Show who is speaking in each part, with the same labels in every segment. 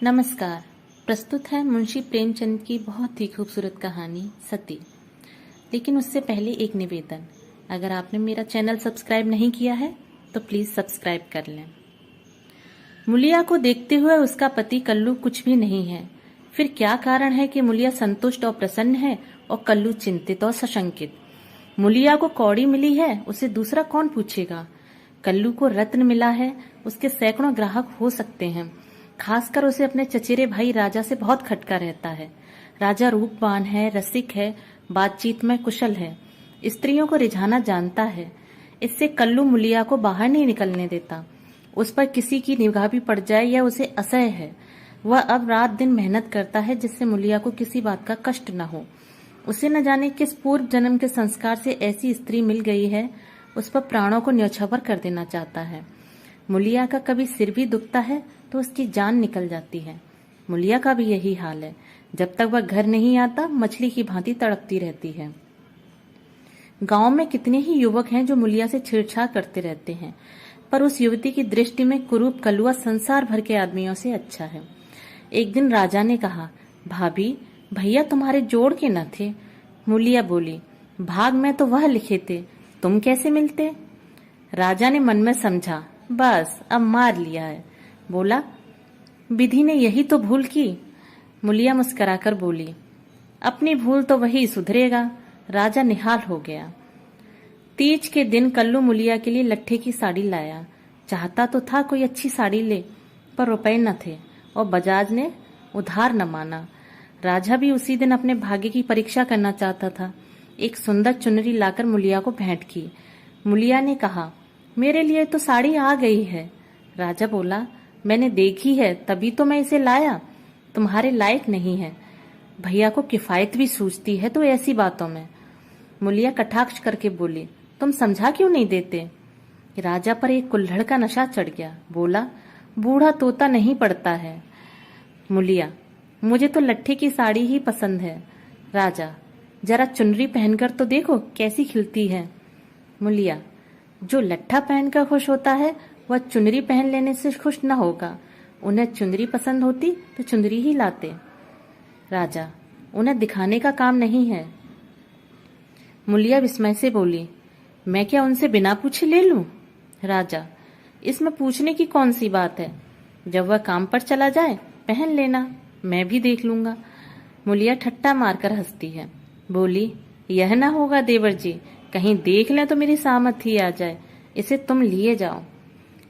Speaker 1: नमस्कार। प्रस्तुत है मुंशी प्रेमचंद की बहुत ही खूबसूरत कहानी सती। लेकिन उससे पहले एक निवेदन, अगर आपने मेरा चैनल सब्सक्राइब नहीं किया है तो प्लीज सब्सक्राइब कर लें। मुलिया को देखते हुए उसका पति कल्लू कुछ भी नहीं है। फिर क्या कारण है कि मुलिया संतुष्ट और प्रसन्न है और कल्लू चिंतित और सशंकित? मुलिया को कौड़ी मिली है, उसे दूसरा कौन पूछेगा। कल्लू को रत्न मिला है, उसके सैकड़ों ग्राहक हो सकते हैं। खासकर उसे अपने चचेरे भाई राजा से बहुत खटका रहता है। राजा रूपवान है, रसिक है, बातचीत में कुशल है, स्त्रियों को रिझाना जानता है। इससे कल्लू मुलिया को बाहर नहीं निकलने देता। उस पर किसी की निगाह भी पड़ जाए या उसे असह्य है। वह अब रात दिन मेहनत करता है जिससे मुलिया को किसी बात का कष्ट न हो। उसे न जाने किस पूर्व जन्म के संस्कार से ऐसी स्त्री मिल गई है, उस पर प्राणों को न्यौछावर कर देना चाहता है। मुलिया का कभी सिर भी दुखता है तो उसकी जान निकल जाती है। मुलिया का भी यही हाल है। जब तक वह घर नहीं आता मछली की भांति तड़पती रहती है। गांव में कितने ही युवक हैं जो मुलिया से छेड़छाड़ करते रहते हैं, पर उस युवती की दृष्टि में कुरूप कलुआ संसार भर के आदमियों से अच्छा है। एक दिन राजा ने कहा, भाभी, भैया तुम्हारे जोड़ के न थे? मुलिया बोली, भाग में तो वह लिखे थे, तुम कैसे मिलते? राजा ने मन में समझा, बस अब मार लिया है। बोला, विधि ने यही तो भूल की। मुलिया मुस्कुराकर बोली, अपनी भूल तो वही सुधरेगा। राजा निहाल हो गया। तीज के दिन कल्लू मुलिया के लिए लट्ठे की साड़ी लाया। चाहता तो था कोई अच्छी साड़ी ले, पर रुपए न थे और बजाज ने उधार न माना। राजा भी उसी दिन अपने भाग्य की परीक्षा करना चाहता था। एक सुंदर चुनरी लाकर मुलिया को भेंट की। मुलिया ने कहा, मेरे लिए तो साड़ी आ गई है। राजा बोला, मैंने देखी है तभी तो मैं इसे लाया, तुम्हारे लायक नहीं है। भैया को किफायत भी सूझती है तो ऐसी बातों में। मुलिया कटाक्ष करके बोली, तुम समझा क्यों नहीं देते? राजा पर एक कुल्हड़ का नशा चढ़ गया। बोला, बूढ़ा तोता नहीं पड़ता है। मुलिया, मुझे तो लट्ठे की साड़ी ही पसंद है। राजा, जरा चुनरी पहनकर तो देखो कैसी खिलती है। मुलिया, जो लट्ठा पहनकर खुश होता है वह चुनरी पहन लेने से खुश न होगा। उन्हें चुनरी पसंद होती तो चुनरी ही लाते। राजा, उन्हें दिखाने का काम नहीं है। मुलिया विस्मय से बोली, मैं क्या उनसे बिना पूछे ले लूं? राजा, इसमें पूछने की कौन सी बात है? जब वह काम पर चला जाए पहन लेना, मैं भी देख लूंगा। मुलिया ठट्टा मारकर हंसती है। बोली, यह ना होगा देवर जी, कहीं देख लें तो मेरी सामत ही आ जाए। इसे तुम लिए जाओ।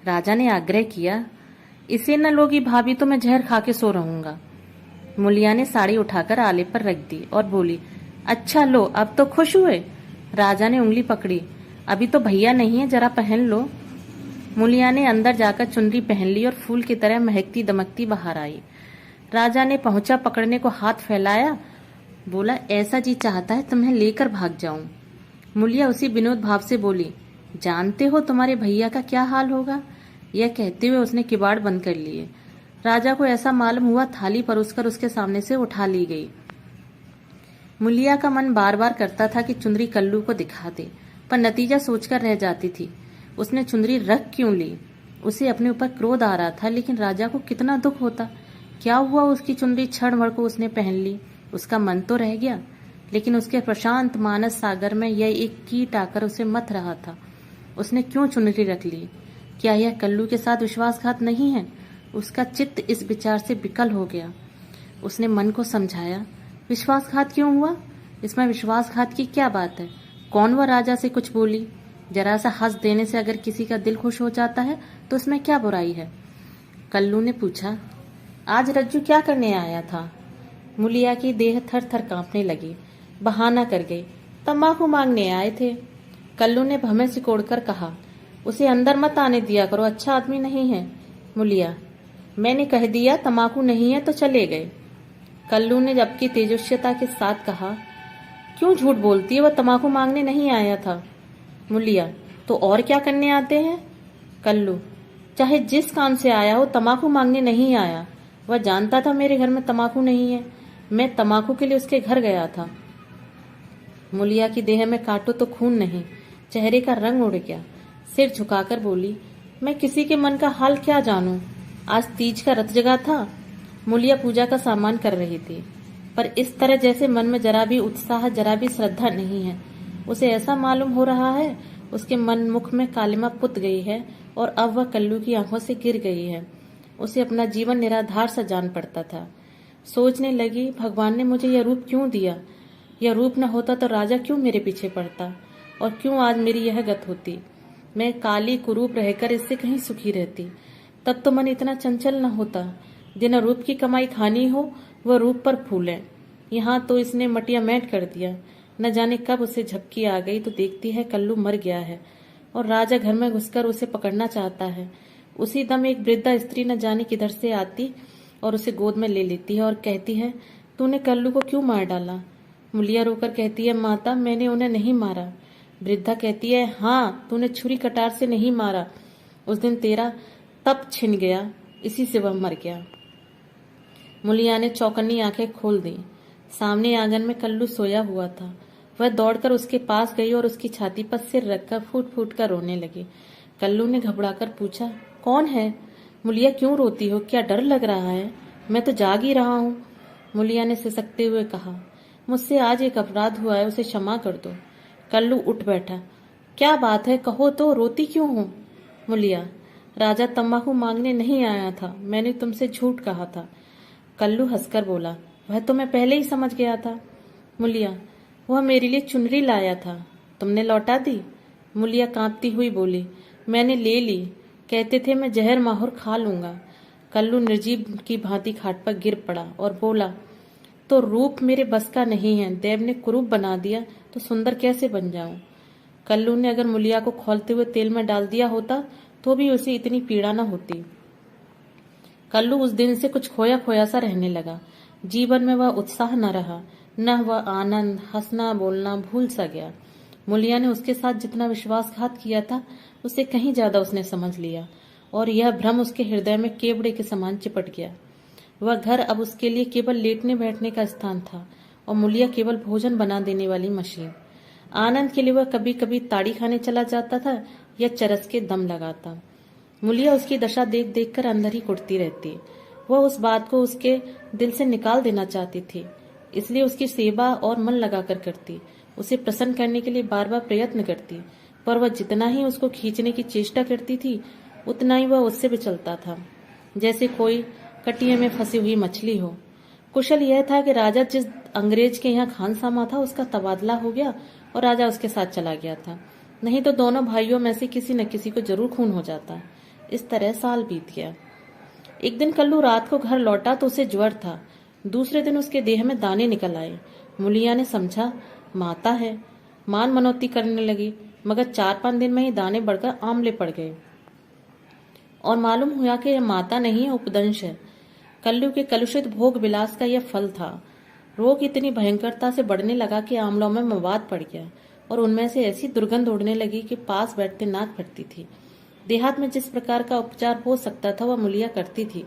Speaker 1: राजा ने आग्रह किया, इसे न लोगी भाभी तो मैं जहर खा के सो रहूंगा। मुलिया ने साड़ी उठाकर आले पर रख दी और बोली, अच्छा लो, अब तो खुश हुए? राजा ने उंगली पकड़ी, अभी तो भैया नहीं है, जरा पहन लो। मुलिया ने अंदर जाकर चुनरी पहन ली और फूल की तरह महकती दमकती बाहर आई। राजा ने पहुंचा पकड़ने को हाथ फैलाया। बोला, ऐसा जी चाहता है तुम्हें लेकर भाग जाऊं। मुलिया उसी विनोद भाव से बोली, जानते हो तुम्हारे भैया का क्या हाल होगा? यह कहते हुए उसने किवाड़ बंद कर लिए। राजा को ऐसा मालूम हुआ थाली परोसकर उसके सामने से उठा ली गई। मुलिया का मन बार बार करता था कि चुनरी कल्लू को दिखा दे, पर नतीजा सोचकर रह जाती थी। उसने चुनरी रख क्यों ली? उसे अपने ऊपर क्रोध आ रहा था, लेकिन राजा को कितना दुख होता। क्या हुआ, उसकी चुनरी क्षण भर को उसने पहन ली, उसका मन तो रह गया, लेकिन उसके प्रशांत मानस सागर में यह एक कीट आकर उसे मथ रहा था। उसने क्यों चुनरी रख ली? क्या यह कल्लू के साथ विश्वासघात नहीं है? उसका चित्त इस विचार से विकल हो गया। उसने मन को समझाया, विश्वासघात क्यों हुआ? इसमें विश्वासघात की क्या बात है? कौन वह राजा से कुछ बोली? जरा सा हंस देने से अगर किसी का दिल खुश हो जाता है तो उसमें क्या बुराई है? कल्लू ने पूछा, आज रज्जू क्या करने आया था? मुलिया की देह थर थर कांपने लगी। बहाना कर गई, तम्बाकू मांगने आए थे। कल्लू ने भमें सिकोड़कर कहा, उसे अंदर मत आने दिया करो, अच्छा आदमी नहीं है। मुलिया, मैंने कह दिया तम्बाकू नहीं है तो चले गए। कल्लू ने जबकि तेजस्विता के साथ कहा, क्यों झूठ बोलती है, वह तम्बाकू मांगने नहीं आया था। मुलिया, तो और क्या करने आते हैं? कल्लू, चाहे जिस काम से आया हो, तम्बाकू मांगने नहीं आया। वह जानता था मेरे घर में तम्बाकू नहीं है, मैं तम्बाकू के लिए उसके घर गया था। मुलिया की देह में काटो तो खून नहीं, चेहरे का रंग उड़ गया। सिर झुकाकर बोली, मैं किसी के मन का हाल क्या जानूं? आज तीज का रथ जगा था, मूलिया पूजा का सामान कर रही थी, पर इस तरह जैसे मन में जरा भी उत्साह, जरा भी श्रद्धा नहीं है। उसे ऐसा मालूम हो रहा है उसके मन मुख में कालिमा पुत गई है और अब वह कल्लू की आंखों से गिर गई है। उसे अपना जीवन निराधार सा जान पड़ता था। सोचने लगी, भगवान ने मुझे यह रूप क्यों दिया? यह रूप न होता तो राजा क्यों मेरे पीछे पड़ता, और क्यों आज मेरी यह गत होती? मैं काली कुरूप रहकर इससे कहीं सुखी रहती। तब तो मन इतना चंचल न होता। जिन्हें रूप की कमाई खानी हो वह रूप पर फूले। यहाँ तो इसने मटिया मैट कर दिया। न जाने कब उसे झपकी आ गई तो देखती है कल्लू मर गया है और राजा घर में घुसकर उसे पकड़ना चाहता है। उसी दम एक वृद्धा स्त्री न जाने किधर से आती और उसे गोद में ले लेती है और कहती है, तूने कल्लू को क्यों मार डाला? मूलिया रोकर कहती है, माता, मैंने उन्हें नहीं मारा। वृद्धा कहती है, हाँ, तूने छुरी कटार से नहीं मारा। उस दिन तेरा तप छिन गया, इसी से वह मर गया। मूलिया ने चौकन्नी आंखें खोल दी। सामने आंगन में कल्लू सोया हुआ था। वह दौड़कर उसके पास गई और उसकी छाती पर सिर रखकर फूट फूट कर रोने लगी। कल्लू ने घबराकर पूछा, कौन है? मूलिया, क्यों रोती हो? क्या डर लग रहा है? मैं तो जाग ही रहा हूँ। मूलिया ने सिसकते हुए कहा, मुझसे आज एक अपराध हुआ है, उसे क्षमा कर दो। कल्लू उठ बैठा। क्या बात है, कहो तो, रोती क्यों हो? मूलिया, राजा तंबाकू मांगने नहीं आया था, मैंने तुमसे झूठ कहा था। कल्लू हंसकर बोला, वह तो मैं पहले ही समझ गया था। मूलिया, वह मेरे लिए चुनरी लाया था, तुमने लौटा दी? मूलिया कांपती हुई बोली, मैंने ले ली, कहते थे मैं जहर माहौर खा लूंगा। कल्लू निर्जीव की भांति खाट पर गिर पड़ा और बोला, तो रूप मेरे बस का नहीं है, देव ने कुरूप बना दिया तो सुंदर कैसे बन जाऊं? कल्लू ने अगर मूलिया को खौलते हुए तेल में डाल दिया होता तो भी उसे इतनी पीड़ा न होती। कल्लू उस दिन से कुछ खोया खोया सा रहने लगा। जीवन में वह उत्साह न रहा, न वह आनंद, हंसना बोलना भूल सा गया। मूलिया ने उसके साथ जितना विश्वासघात किया था उससे कहीं ज्यादा उसने समझ लिया और यह भ्रम उसके हृदय में केवड़े के समान चिपट गया। वह घर अब उसके लिए केवल लेटने बैठने का स्थान था और मूलिया केवल भोजन बना देने वाली मशीन। आनंद के लिए वह कभी कभी ताड़ी खाने चला जाता था या चरस के दम लगाता। मूलिया उसकी दशा देख देख कर अंदर ही कुटती रहती। वह उस बात को उसके दिल से निकाल देना चाहती थी, इसलिए उसकी सेवा और मन लगाकर करती, उसे प्रसन्न करने के लिए बार बार प्रयत्न करती, पर वह जितना ही उसको खींचने की चेष्टा करती थी उतना ही वह उससे विचलता था, जैसे कोई कटिये में फंसी हुई मछली हो। कुशल यह था कि राजा जिस अंग्रेज के यहाँ खानसामा था उसका तबादला हो गया और राजा उसके साथ चला गया था, नहीं तो दोनों भाइयों में से किसी न किसी को जरूर खून हो जाता। इस तरह साल बीत गया। एक दिन कल्लू रात को घर लौटा तो उसे ज्वर था। दूसरे दिन उसके देह में दाने निकल आए। मूलिया ने समझा माता है, मान मनौती करने लगी, मगर 4-5 दिन में ही दाने बढ़कर आंवले पड़ गए और मालूम हुआ कि यह माता नहीं है, उपदंश है। कल्लू के कलुषित भोग विलास का यह फल था। रोग इतनी भयंकरता से बढ़ने लगा कि आंवलों में मवाद पड़ गया और उनमें से ऐसी दुर्गंध उड़ने लगी कि पास बैठते नाक फटती थी। देहात में जिस प्रकार का उपचार हो सकता था वह मूलिया करती थी,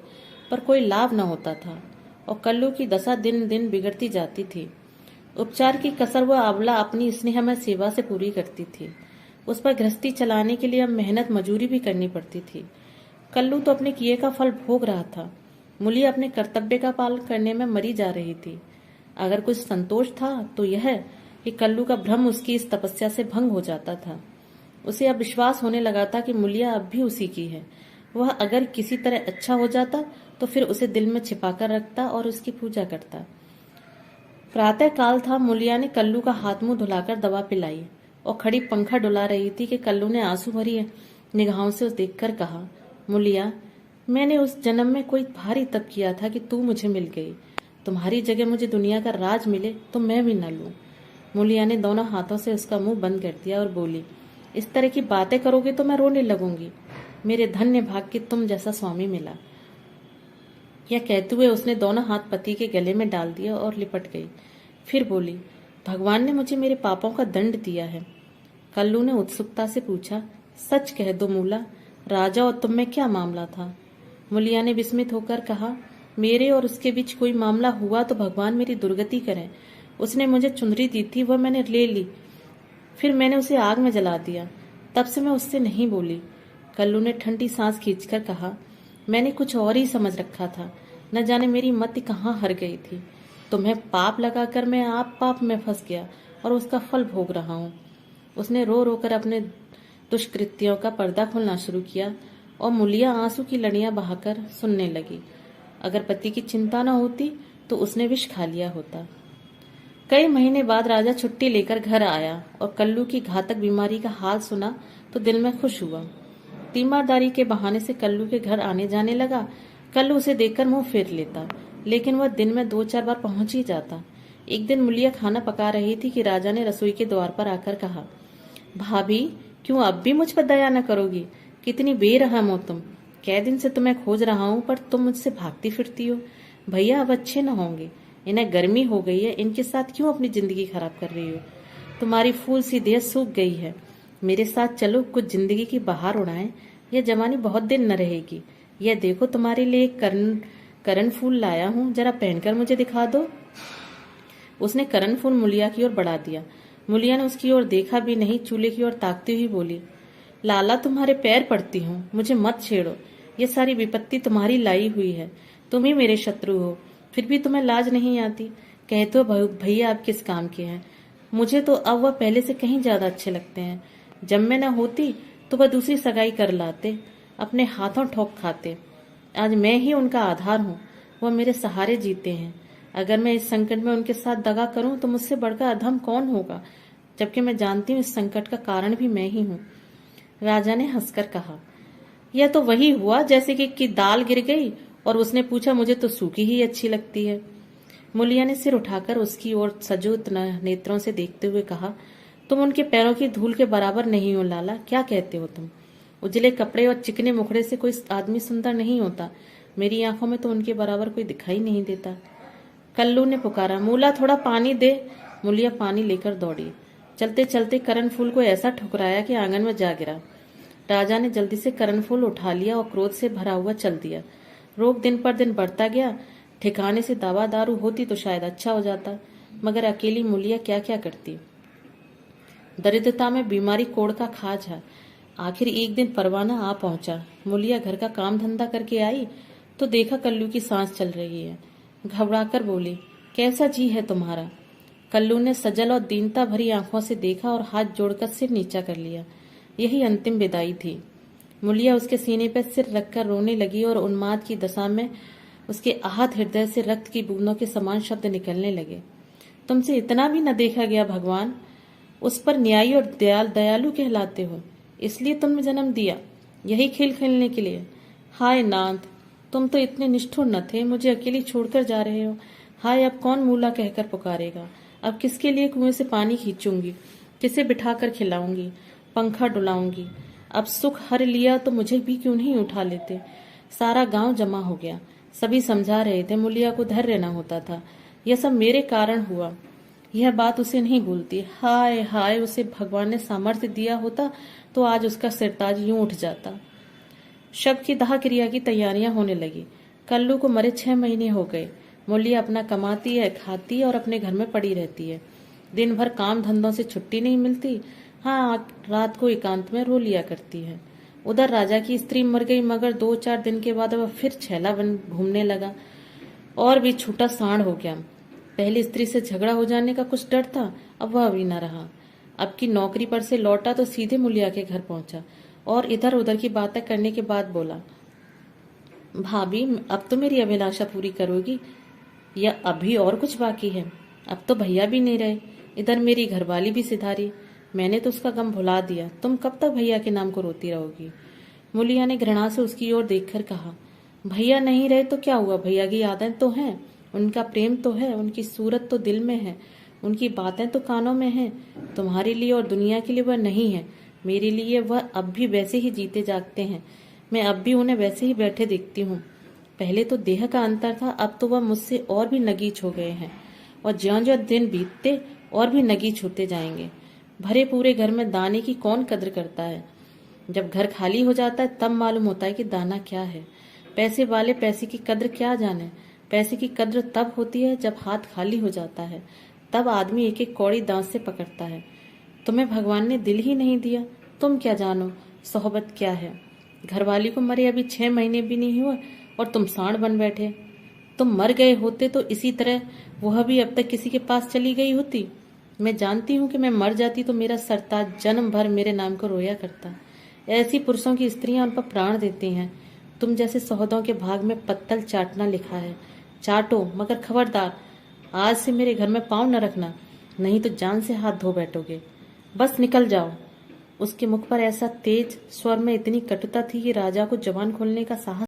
Speaker 1: पर कोई लाभ न होता था और कल्लू की दशा दिन दिन बिगड़ती जाती थी। उपचार की कसर वह अबला अपनी स्नेहमय सेवा से पूरी करती थी। उस पर गृहस्थी चलाने के लिए अब मेहनत मजूरी भी करनी पड़ती थी। कल्लू तो अपने किए का फल भोग रहा था, मूलिया अपने कर्तव्य का पालन करने में मरी जा रही थी। अगर कुछ संतोष था तो यह कि कल्लू का भ्रम उसकी इस तपस्या से भंग हो जाता था। उसे अब विश्वास होने लगा था कि मूलिया अब भी उसी की है। वह अगर किसी तरह अच्छा हो जाता तो फिर उसे दिल में छिपाकर रखता और उसकी पूजा करता। प्रातः काल था। मूलिया ने कल्लू का हाथ मुंह धुलाकर दवा पिलाई और खड़ी पंखा डुला रही थी कि कल्लू ने आंसू भरी निगाहों से उसे देखकर कहा, मूलिया, मैंने उस जन्म में कोई भारी तप किया था कि तू मुझे मिल गई। तुम्हारी जगह मुझे दुनिया का राज मिले तो मैं भी न लूं। मूलिया ने दोनों हाथों से उसका मुंह बंद कर दिया और बोली, इस तरह की बातें करोगे तो मैं रोने लगूंगी। मेरे धन्य भाग कि तुम जैसा स्वामी मिला। यह कहते हुए उसने दोनों हाथ पति के गले में डाल दिया और लिपट गई। फिर बोली, भगवान ने मुझे मेरे पापों का दंड दिया है। कल्लू ने उत्सुकता से पूछा, सच कह दो मूला, राजा और तुम में क्या मामला था? मूलिया ने विस्मित होकर कहा, मेरे और उसके बीच कोई मामला हुआ तो भगवान मेरी दुर्गति करें। उसने मुझे चुनरी दी थी, वह मैंने ले ली, फिर मैंने उसे आग में जला दिया। तब से मैं उससे नहीं बोली। कल्लू ने ठंडी सांस खींचकर कहा, मैंने कुछ और ही समझ रखा था। न जाने मेरी मति कहाँ हर गई थी। तुम्हें पाप लगाकर मैं आप पाप में फंस गया और उसका फल भोग रहा हूँ। उसने रो रो कर अपने दुष्कृत्यों का पर्दा खोलना शुरू किया और मूलिया आंसू की लड़ियां बहाकर सुनने लगी। अगर पति की चिंता न होती तो उसने विष खा लिया होता। कई महीने बाद राजा छुट्टी लेकर घर आया और कल्लू की घातक बीमारी का हाल सुना तो दिल में खुश हुआ। तीमारदारी के बहाने से कल्लू के घर आने जाने लगा। कल्लू उसे देखकर मुंह फेर लेता, लेकिन वह दिन में 2-4 बार पहुंच ही जाता। एक दिन मूलिया खाना पका रही थी कि राजा ने रसोई के द्वार पर आकर कहा, भाभी, क्यों अब भी मुझ पर दया न करोगी? कितनी बेरहम हो तुम। कै दिन से तुम्हें खोज रहा हूं पर तुम मुझसे भागती फिरती हो। भैया अब अच्छे न होंगे, इन्हें गर्मी हो गई है, इनके साथ क्यों अपनी जिंदगी खराब कर रही हो? तुम्हारी फूल सी देह सूख गई है। मेरे साथ चलो, कुछ जिंदगी की बहार उड़ाएं। यह जवानी बहुत दिन न रहेगी। यह देखो, तुम्हारे लिए एक करण फूल लाया हूं, जरा पहनकर मुझे दिखा दो। उसने करण फूल मूलिया की ओर बढ़ा दिया। मूलिया ने उसकी ओर देखा भी नहीं, चूल्हे की ओर ताकती हुई बोली, लाला, तुम्हारे पैर पड़ती हूँ, मुझे मत छेड़ो। ये सारी विपत्ति तुम्हारी लाई हुई है। तुम ही मेरे शत्रु हो, फिर भी तुम्हें लाज नहीं आती। कहते हो भैया आप किस काम के हैं। मुझे तो अब वह पहले से कहीं ज्यादा अच्छे लगते हैं। जब मैं न होती तो वह दूसरी सगाई कर लाते, अपने हाथों ठोक खाते। आज मैं ही उनका आधार हूँ, वह मेरे सहारे जीते हैं। अगर मैं इस संकट में उनके साथ दगा करूं तो मुझसे बढ़कर अधम कौन होगा, जबकि मैं जानती हूँ इस संकट का कारण भी मैं ही हूँ। राजा ने हंसकर कहा, यह तो वही हुआ जैसे कि दाल गिर गई और उसने पूछा, मुझे तो सूखी ही अच्छी लगती है। मूलिया ने सिर उठाकर उसकी ओर सजोत नेत्रों से देखते हुए कहा, तुम उनके पैरों की धूल के बराबर नहीं हो लाला। क्या कहते हो तुम? उजले कपड़े और चिकने मुखड़े से कोई आदमी सुंदर नहीं होता। मेरी आंखों में तो उनके बराबर कोई दिखाई नहीं देता। कल्लू ने पुकारा, मूला, थोड़ा पानी दे। मूलिया पानी लेकर दौड़ी। चलते चलते करण फूल को ऐसा ठुकराया कि आंगन में जा गिरा। राजा ने जल्दी से करण फूल उठा लिया और क्रोध से भरा हुआ चल दिया। रोग दिन पर दिन बढ़ता गया। ठिकाने से दवा दारू होती तो शायद अच्छा हो जाता, मगर अकेली मूलिया क्या क्या करती। दरिद्रता में बीमारी कोड़ का खाज है। आखिर एक दिन परवाना आ पहुंचा। मूलिया घर का काम धंधा करके आई तो देखा कल्लू की सांस चल रही है। घबराकर बोली, कैसा जी है तुम्हारा? कल्लू ने सजल और दीनता भरी आंखों से देखा और हाथ जोड़कर सिर नीचा कर लिया। यही अंतिम विदाई थी। मूलिया उसके सीने पर सिर रखकर रोने लगी और उन्माद की दशा में उसके आहत हृदय से रक्त की बूंदों के समान शब्द निकलने लगे। तुमसे इतना भी न देखा गया भगवान। उस पर न्यायी और दयालु कहलाते हो, इसलिए तुमने जन्म दिया, यही खेल खेलने के लिए। हाय नाथ, तुम तो इतने निष्ठुर न थे, मुझे अकेली छोड़कर जा रहे हो। हाय, अब कौन मूला कहकर पुकारेगा? अब किसके लिए कुएं से पानी खींचूंगी? किसे बिठाकर खिलाऊंगी, पंखा डुलाऊंगी? अब सुख हर लिया तो मुझे भी क्यों नहीं उठा लेते? सारा गांव जमा हो गया, सभी समझा रहे थे मूलिया को धैर्य न होता था। यह सब मेरे कारण हुआ। यह बात उसे नहीं भूलती। हाय हाय, उसे भगवान ने सामर्थ्य दिया होता तो आज उसका सिरताज यूं उठ जाता। शव की दाह क्रिया की तैयारियां होने लगी। कल्लू को मरे 6 महीने हो गए। मूलिया अपना कमाती है, खाती है और अपने घर में पड़ी रहती है। दिन भर काम धंधों से छुट्टी नहीं मिलती। हाँ, रात को एकांत में रो लिया करती है। उधर राजा की स्त्री मर गई, मगर 2-4 दिन के बाद वह फिर छैला बन घूमने लगा और भी छूटा सांड हो गया। पहली स्त्री से झगड़ा हो जाने का कुछ डर था, अब वह भी न रहा। अब की नौकरी पर से लौटा तो सीधे मूलिया के घर पहुंचा और इधर उधर की बातें करने के बाद बोला, भाभी, अब तो मेरी अभिलाषा पूरी करोगी या अभी और कुछ बाकी है? अब तो भैया भी नहीं रहे, इधर मेरी घरवाली भी सिधारी। मैंने तो उसका गम भुला दिया। तुम कब तक भैया के नाम को रोती रहोगी? मूलिया ने घृणा से उसकी ओर देखकर कहा, भैया नहीं रहे तो क्या हुआ? भैया की यादें तो हैं, उनका प्रेम तो है, उनकी सूरत तो दिल में है, उनकी बातें तो कानों में हैं। तुम्हारे लिए और दुनिया के लिए वह नहीं है, मेरे लिए वह अब भी वैसे ही जीते जागते हैं। मैं अब भी उन्हें वैसे ही बैठे देखती हूँ। पहले तो देह का अंतर था, अब तो वह मुझसे और भी नगीच हो गए हैं और ज्यों-ज्यों दिन बीतते और भी नगीच होते जाएंगे। भरे पूरे घर में दाने की कौन कद्र करता है? जब घर खाली हो जाता है तब मालूम होता है कि दाना क्या है। पैसे वाले पैसे की कद्र क्या जाने। पैसे की कद्र तब होती है जब हाथ खाली हो जाता है, तब आदमी एक एक कौड़ी दांत से पकड़ता है। तुम्हें भगवान ने दिल ही नहीं दिया, तुम क्या जानो सोहबत क्या है। घरवाली को मरे अभी 6 महीने भी नहीं हुए और तुम सांड बन बैठे। तुम मर गए होते तो इसी तरह वह भी अब तक किसी के पास चली गई होती। मैं जानती हूँ कि मैं मर जाती तो मेरा सरताज जन्म भर मेरे नाम को रोया करता। ऐसी पुरुषों की स्त्रियां उन पर प्राण देती हैं। तुम जैसे सौदों के भाग में पत्तल चाटना लिखा है। चाटो, मगर खबरदार आज से मेरे घर में पाँव न रखना, नहीं तो जान से हाथ धो बैठोगे। बस निकल जाओ। उसके मुख पर ऐसा तेज स्वर में इतनी कटुता थी कि राजा को जबान खोलने का साहस